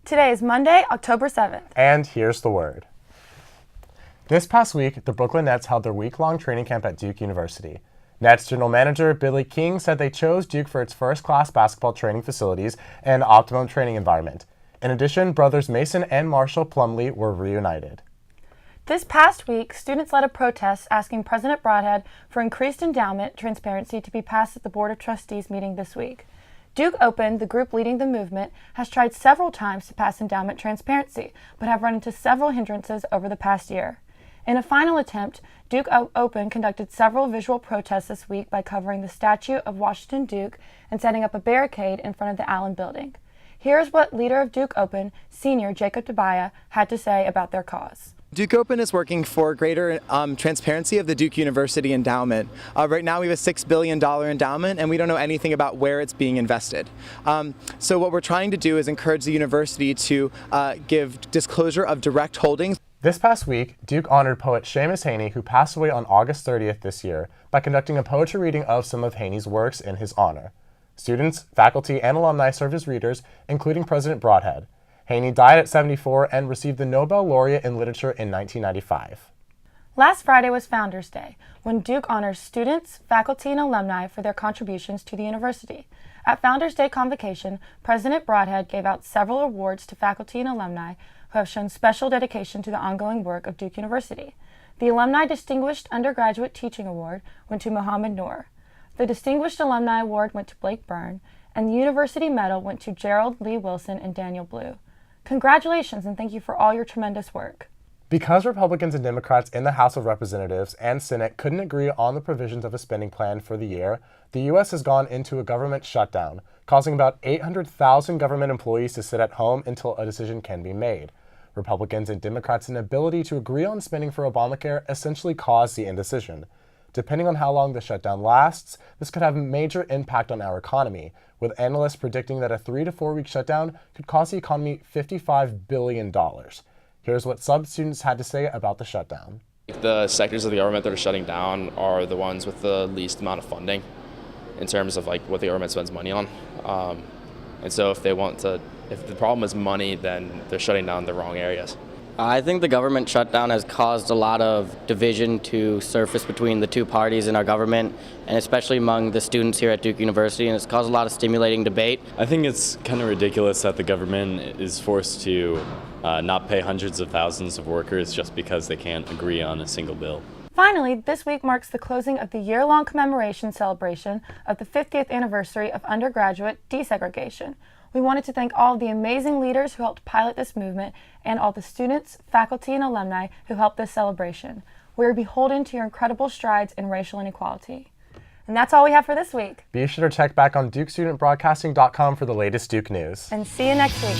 Today is Monday, October 7th. And here's the word. This past week, the Brooklyn Nets held their week-long training camp at Duke University. Nets general manager Billy King said they chose Duke for its first-class basketball training facilities and optimum training environment. In addition, brothers Mason and Marshall Plumlee were reunited. This past week, students led a protest asking President Broadhead for increased endowment transparency to be passed at the Board of Trustees meeting this week. Duke Open, the group leading the movement, has tried several times to pass endowment transparency, but have run into several hindrances over the past year. In a final attempt, Duke Open conducted several visual protests this week by covering the statue of Washington Duke and setting up a barricade in front of the Allen Building. Here's what leader of Duke Open, Senior Jacob Debaya, had to say about their cause. Duke Open is working for greater transparency of the Duke University endowment. Right now we have a $6 billion endowment and we don't know anything about where it's being invested. So what we're trying to do is encourage the university to give disclosure of direct holdings. This past week, Duke honored poet Seamus Heaney, who passed away on August 30th this year, by conducting a poetry reading of some of Heaney's works in his honor. Students, faculty, and alumni served as readers, including President Broadhead. Heaney died at 74 and received the Nobel Laureate in Literature in 1995. Last Friday was Founders Day, when Duke honors students, faculty, and alumni for their contributions to the university. At Founders Day convocation, President Broadhead gave out several awards to faculty and alumni who have shown special dedication to the ongoing work of Duke University. The Alumni Distinguished Undergraduate Teaching Award went to Mohammed Noor. The Distinguished Alumni Award went to Blake Byrne, and the University Medal went to Gerald Lee Wilson and Daniel Blue. Congratulations and thank you for all your tremendous work. Because Republicans and Democrats in the House of Representatives and Senate couldn't agree on the provisions of a spending plan for the year, the U.S. has gone into a government shutdown, causing about 800,000 government employees to sit at home until a decision can be made. Republicans and Democrats' inability to agree on spending for Obamacare essentially caused the indecision. Depending on how long the shutdown lasts, this could have a major impact on our economy, with analysts predicting that a 3 to 4 week shutdown could cost the economy $55 billion. Here's what some students had to say about the shutdown. The sectors of the government that are shutting down are the ones with the least amount of funding in terms of what the government spends money on. And so if the problem is money, then they're shutting down the wrong areas. I think the government shutdown has caused a lot of division to surface between the two parties in our government, and especially among the students here at Duke University, and it's caused a lot of stimulating debate. I think it's kind of ridiculous that the government is forced to not pay hundreds of thousands of workers just because they can't agree on a single bill. Finally, this week marks the closing of the year-long commemoration celebration of the 50th anniversary of undergraduate desegregation. We wanted to thank all of the amazing leaders who helped pilot this movement and all the students, faculty, and alumni who helped this celebration. We are beholden to your incredible strides in racial inequality. And that's all we have for this week. Be sure to check back on DukeStudentBroadcasting.com for the latest Duke news. And see you next week.